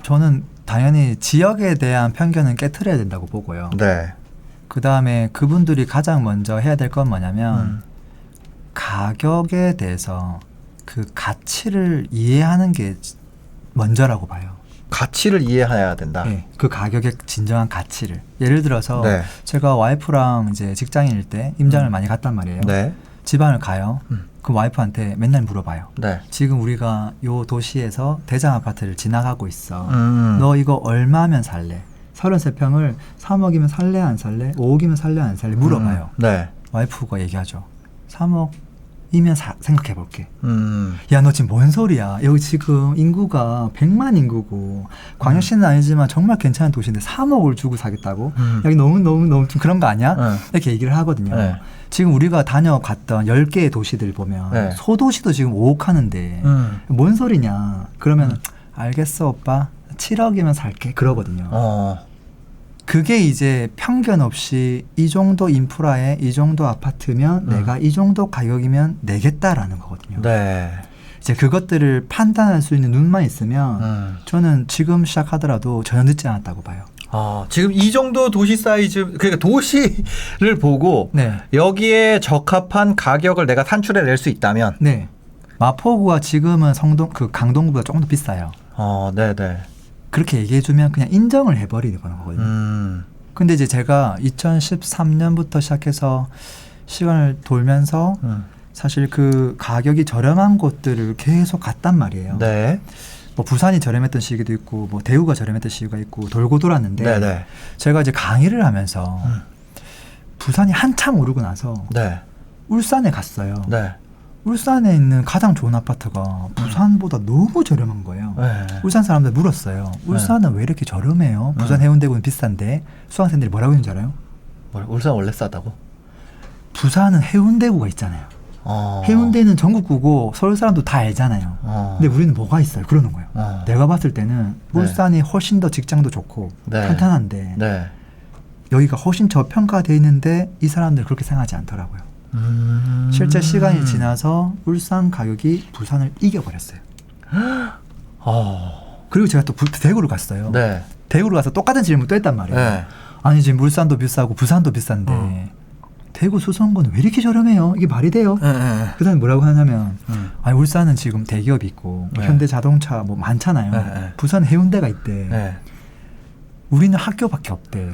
저는 당연히 지역에 대한 편견은 깨트려야 된다고 보고요. 네. 그다음에 그분들이 가장 먼저 해야 될 건 뭐냐면 가격에 대해서 그 가치를 이해하는 게 먼저라고 봐요. 가치를 이해해야 된다. 네, 그 가격의 진정한 가치를. 예를 들어서 네. 제가 와이프랑 이제 직장인일 때 임장을 많이 갔단 말이에요. 네. 지방을 가요. 그 와이프한테 맨날 물어봐요. 네. 지금 우리가 요 도시에서 대장 아파트를 지나가고 있어. 음. 너 이거 얼마면 살래? 33평을 3억이면 살래 안 살래? 5억이면 살래 안 살래? 물어봐요. 네. 와이프가 얘기하죠. 3억이면 생각해 볼게. 음. 야, 너 지금 뭔 소리야? 여기 지금 인구가 100만 인구고 광역시는 아니지만 정말 괜찮은 도시인데 3억을 주고 사겠다고? 여기 너무 좀 그런 거 아니야? 이렇게 얘기를 하거든요. 네. 지금 우리가 다녀갔던 10개의 도시들 보면 네. 소도시도 지금 5억 하는데 뭔 소리냐? 그러면 알겠어 오빠 7억이면 살게 그러거든요. 그게 이제 편견 없이 이 정도 인프라에 이 정도 아파트면 내가 이 정도 가격이면 내겠다라는 거거든요. 네. 이제 그것들을 판단할 수 있는 눈만 있으면 저는 지금 시작하더라도 전혀 늦지 않았다고 봐요. 지금 이 정도 도시 사이즈, 그러니까 도시를 보고 네. 여기에 적합한 가격을 내가 산출해낼 수 있다면. 네. 마포구가 지금은 강동구보다 조금 더 비싸요. 네네. 그렇게 얘기해주면 그냥 인정을 해버리는 거거든요. 근데 이제 제가 2013년부터 시작해서 시간을 돌면서 사실 그 가격이 저렴한 곳들을 계속 갔단 말이에요. 네. 뭐 부산이 저렴했던 시기도 있고 뭐 대구가 저렴했던 시기가 있고 돌고 돌았는데 네네. 제가 이제 강의를 하면서 부산이 한참 오르고 나서 네. 울산에 갔어요. 네. 울산에 있는 가장 좋은 아파트가 부산보다 너무 저렴한 거예요. 네. 울산 사람들 물었어요. 울산은 왜 이렇게 저렴해요? 부산 해운대구는 비싼데 수강생들이 뭐라고 했는지 알아요? 울산 원래 싸다고? 부산은 해운대구가 있잖아요. 해운대는 전국구고 서울 사람도 다 알잖아요. 근데 우리는 뭐가 있어요? 그러는 거예요. 내가 봤을 때는 울산이 훨씬 더 직장도 좋고 네. 탄탄한데 네. 여기가 훨씬 저평가돼 있는데 이 사람들 그렇게 생각하지 않더라고요. 실제 시간이 지나서 울산 가격이 부산을 이겨버렸어요. 그리고 제가 또 대구를 갔어요. 네. 대구를 가서 똑같은 질문 또 했단 말이에요. 네. 아니 지금 울산도 비싸고 부산도 비싼데 대구 수성구는 왜 이렇게 저렴해요? 이게 말이 돼요? 그 다음에 뭐라고 하냐면 아니 울산은 지금 대기업이 있고 뭐 현대자동차 뭐 많잖아요. 부산 해운대가 있대. 우리는 학교밖에 없대.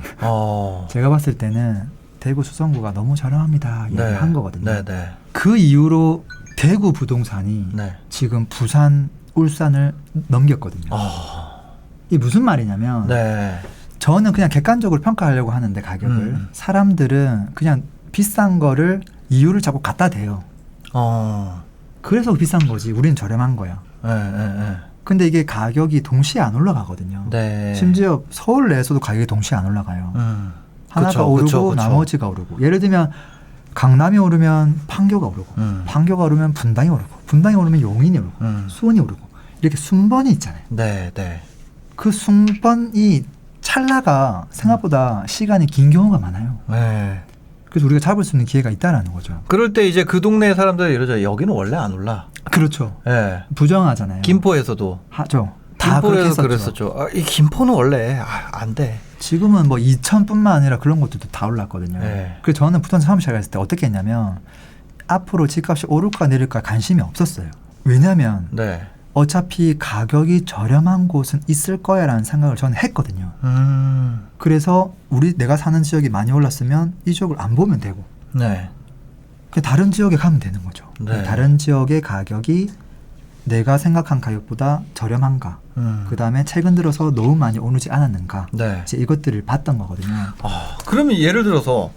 제가 봤을 때는 대구 수성구가 너무 저렴합니다. 얘기를 한 거거든요. 네. 그 이후로 대구 부동산이 지금 부산, 울산을 넘겼거든요. 이게 무슨 말이냐면 저는 그냥 객관적으로 평가하려고 하는데 가격을 사람들은 그냥 비싼 거를 이유를 자꾸 갖다 대요. 그래서 비싼 거지 우리는 저렴한 거야. 근데 이게 가격이 동시에 안 올라가거든요. 심지어 서울 내에서도 가격이 동시에 안 올라가요. 하나가 오르고 나머지가 오르고. 예를 들면 강남이 오르면 판교가 오르고 판교가 오르면 분당이 오르고 분당이 오르면 용인이 오르고 수원이 오르고 이렇게 순번이 있잖아요. 그 순번이 찰나가 생각보다 시간이 긴 경우가 많아요. 그래서 우리가 잡을 수 있는 기회가 있다라는 거죠. 그럴 때 이제 그 동네 사람들이 이러죠. 여기는 원래 안 올라. 그렇죠. 부정하잖아요. 김포에서도 하죠. 다 그렇게 했었죠. 그랬었죠. 이 김포는 원래 안 돼. 지금은 뭐 2천뿐만 아니라 그런 것들도 다 올랐거든요. 그래서 저는 부동산 처음 시작했을 때 어떻게 했냐면 앞으로 집값이 오를까 내릴까 관심이 없었어요. 왜냐하면 어차피 가격이 저렴한 곳은 있을 거야라는 생각을 저는 했거든요. 그래서 내가 사는 지역이 많이 올랐으면 이 지역을 안 보면 되고 다른 지역에 가면 되는 거죠. 다른 지역의 가격이 내가 생각한 가격보다 저렴한가, 그 다음에 최근 들어서 너무 많이 오르지 않았는가, 이제 이것들을 봤던 거거든요. 그러면 예를 들어서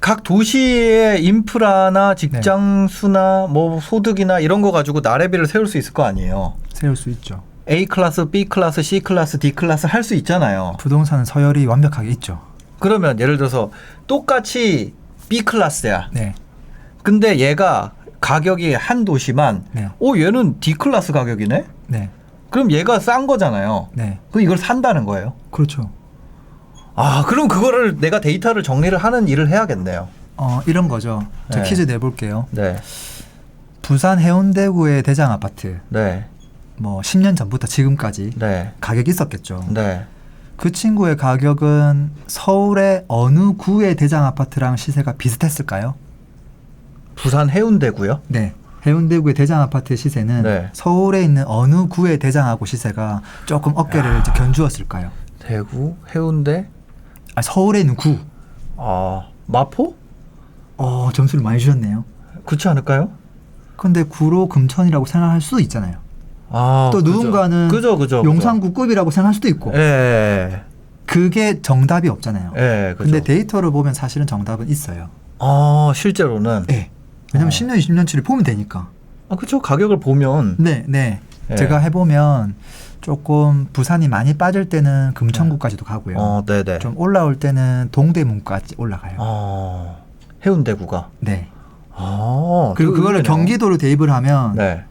각 도시의 인프라나 직장 수나 뭐 소득이나 이런 거 가지고 나래비를 세울 수 있을 거 아니에요. 세울 수 있죠. A 클래스, B 클래스, C 클래스, D 클래스 할 수 있잖아요. 부동산은 서열이 완벽하게 있죠. 그러면 예를 들어서 똑같이 B 클래스야. 근데 얘가 가격이 한 도시만 얘는 D 클래스 가격이네? 그럼 얘가 싼 거잖아요. 그럼 이걸 산다는 거예요. 그렇죠. 그럼 그거를 내가 데이터를 정리를 하는 일을 해야겠네요. 이런 거죠. 저 퀴즈 내볼게요. 부산 해운대구의 대장 아파트. 뭐 10년 전부터 지금까지 네. 가격이 있었겠죠. 네. 그 친구의 가격은 서울의 어느 구의 대장 아파트랑 시세가 비슷했을까요? 부산 해운대구요? 네. 해운대구의 대장 아파트의 시세는 네. 서울에 있는 어느 구의 대장하고 시세가 조금 어깨를 이제 견주었을까요? 대구, 해운대, 서울에 있는 구. 마포? 점수를 많이 주셨네요. 그렇지 않을까요? 근데 구로 금천이라고 생각할 수도 있잖아요. 또 그죠. 누군가는 그죠. 용산구급이라고 생각할 수도 있고. 예. 그게 정답이 없잖아요. 예, 그죠. 근데 데이터를 보면 사실은 정답은 있어요. 실제로는? 네. 왜냐면 10년, 20년치를 보면 되니까. 그렇죠. 가격을 보면. 네. 제가 해보면 조금 부산이 많이 빠질 때는 금천구까지도 가고요. 네네. 좀 올라올 때는 동대문까지 올라가요. 해운대구가. 네. 그리고 그거를 경기도로 대입을 하면 네.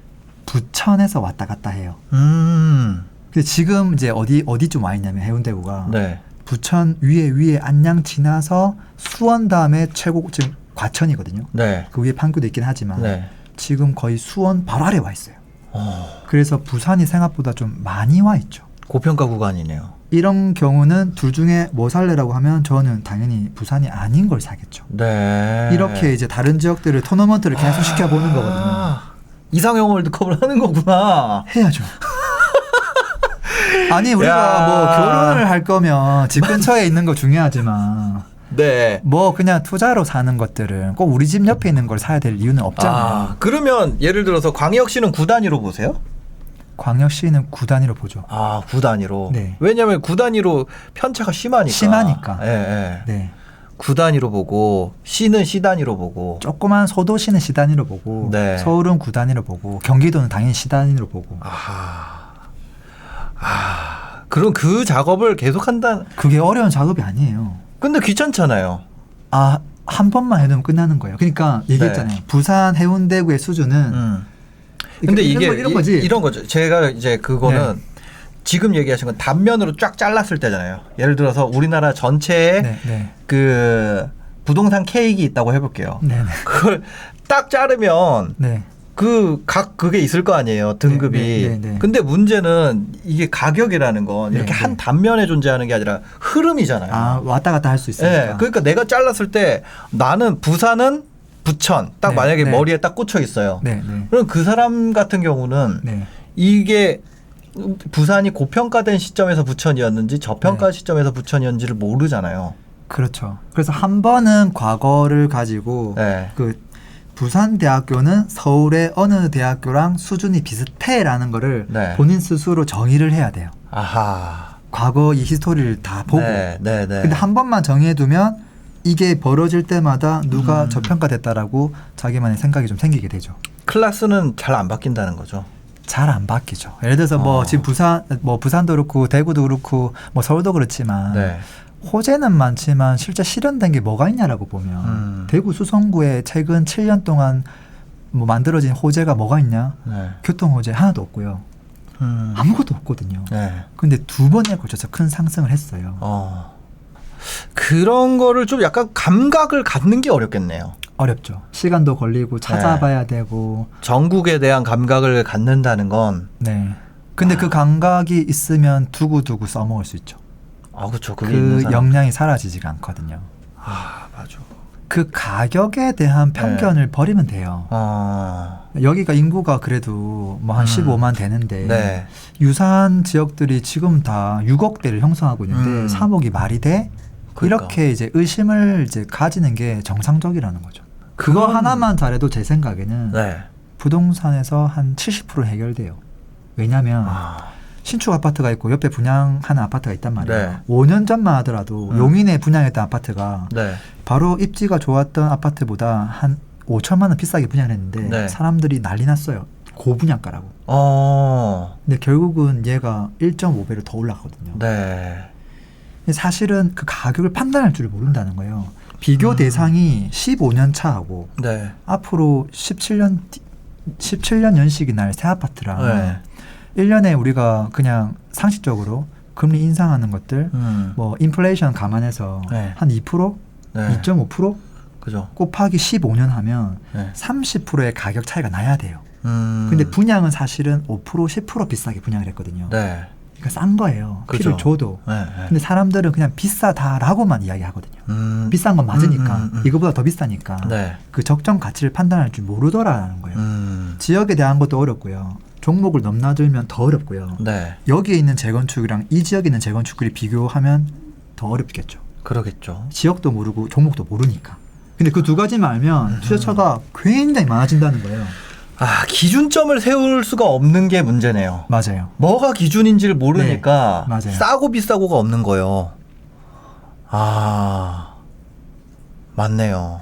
부천에서 왔다 갔다 해요. 근데 지금 이제 어디쯤 와 있냐면 해운대구가 네. 부천 위에 안양 지나서 수원 다음에 최고 지금 과천이거든요. 네. 그 위에 판교도 있긴 하지만 네. 지금 거의 수원 바로 아래 와 있어요. 그래서 부산이 생각보다 좀 많이 와 있죠. 고평가 구간이네요. 이런 경우는 둘 중에 뭐 살래라고 하면 저는 당연히 부산이 아닌 걸 사겠죠. 네. 이렇게 이제 다른 지역들을 토너먼트를 계속 시켜보는 거거든요. 이상형 월드컵을 하는 거구나. 해야죠. 아니 우리가 뭐 결혼을 할 거면 집 근처에 있는 거 중요하지만 네. 뭐 그냥 투자로 사는 것들은 꼭 우리 집 옆에 있는 걸 사야 될 이유는 없잖아요. 그러면 예를 들어서 광역시는 9단위로 보세요? 광역시는 9단위로 보죠. 9단위로. 네. 왜냐하면 9단위로 편차가 심하니까. 네. 9단위로 보고 시는 시단위로 보고. 조그만 소도시는 시단위로 보고 네. 서울은 9단위로 보고 경기도는 당연히 시단위로 보고. 그럼 그 작업을 계속 한다. 그게 어려운 작업이 아니에요. 근데 귀찮잖아요. 한 번만 해두면 끝나는 거예요. 그러니까 얘기했잖아요. 부산 해운대구의 수준은 근데 이게 이런 거지. 이런 거죠. 제가 이제 그거는 지금 얘기하신 건 단면으로 쫙 잘랐을 때잖아요. 예를 들어서 우리나라 전체에 그 부동산 케이크 있다고 해볼게요. 그걸 딱 자르면 그게 있을 거 아니에요. 등급이. 근데 문제는 이게 가격이라는 건 이렇게 한 단면에 존재하는 게 아니라 흐름이잖아요. 왔다 갔다 할 수 있으니까. 그러니까 내가 잘랐을 때 나는 부산은 부천 딱 만약에 머리에 딱 꽂혀 있어요. 그럼 그 사람 같은 경우는 이게 부산이 고평가된 시점에서 부천이었는지 저평가 시점에서 부천이었는지를 모르잖아요. 그렇죠. 그래서 한 번은 과거를 가지고 그 부산대학교는 서울의 어느 대학교랑 수준이 비슷해라는 거를 본인 스스로 정의를 해야 돼요. 과거 이 히스토리를 다 보고. 근데 한 번만 정의해두면 이게 벌어질 때마다 누가 저평가됐다라고 자기만의 생각이 좀 생기게 되죠. 클래스는 잘 안 바뀐다는 거죠. 잘 안 바뀌죠. 예를 들어서 뭐 지금 부산도 그렇고 대구도 그렇고 뭐 서울도 그렇지만 호재는 많지만 실제 실현된 게 뭐가 있냐라고 보면 대구 수성구에 최근 7년 동안 뭐 만들어진 호재가 뭐가 있냐? 교통 호재 하나도 없고요. 아무것도 없거든요. 근데 두 번에 걸쳐서 큰 상승을 했어요. 그런 거를 좀 약간 감각을 갖는 게 어렵겠네요. 어렵죠. 시간도 걸리고 찾아봐야 되고. 전국에 대한 감각을 갖는다는 건. 근데 그 감각이 있으면 두고두고 써먹을 수 있죠. 그렇죠. 그 역량이 사라지지가 않거든요. 맞아. 그 가격에 대한 편견을 버리면 돼요. 여기가 인구가 그래도 뭐 한 15만 되는데 유사한 지역들이 지금 다 6억대를 형성하고 있는데 3억이 말이 돼? 이렇게 이제 의심을 이제 가지는 게 정상적이라는 거죠. 그거 하나만 잘해도 제 생각에는 부동산에서 한 70% 해결돼요. 왜냐하면 신축 아파트가 있고 옆에 분양하는 아파트가 있단 말이에요. 5년 전만 하더라도 용인에 분양했던 아파트가 바로 입지가 좋았던 아파트보다 한 5천만 원 비싸게 분양했는데 사람들이 난리 났어요. 고분양가라고. 근데 결국은 얘가 1.5배로 더 올라가거든요. 사실은 그 가격을 판단할 줄 모른다는 거예요. 비교 대상이 15년 차하고 앞으로 17년 연식이 날 새 아파트랑 1년에 우리가 그냥 상식적으로 금리 인상하는 것들 뭐 인플레이션 감안해서 한 2%? 2.5%? 그죠. 곱하기 15년 하면 30%의 가격 차이가 나야 돼요. 근데 분양은 사실은 5% 10% 비싸게 분양을 했거든요. 네. 그러니까 싼 거예요. 그죠. 피를 줘도. 네, 네. 근데 사람들은 그냥 비싸다라고만 이야기하거든요. 비싼 건 맞으니까 이거보다 더 비싸니까 네. 그 적정 가치를 판단할 줄 모르더라는 거예요. 지역에 대한 것도 어렵고요. 종목을 넘나들면 더 어렵고요. 네. 여기에 있는 재건축이랑 이 지역에 있는 재건축들이 비교하면 더 어렵겠죠. 그러겠죠. 지역도 모르고 종목도 모르니까. 근데 그 두 가지만 알면 투자처가 굉장히 많아진다는 거예요. 기준점을 세울 수가 없는 게 문제네요. 맞아요. 뭐가 기준인지를 모르니까 네, 맞아요. 싸고 비싸고가 없는 거예요. 맞네요.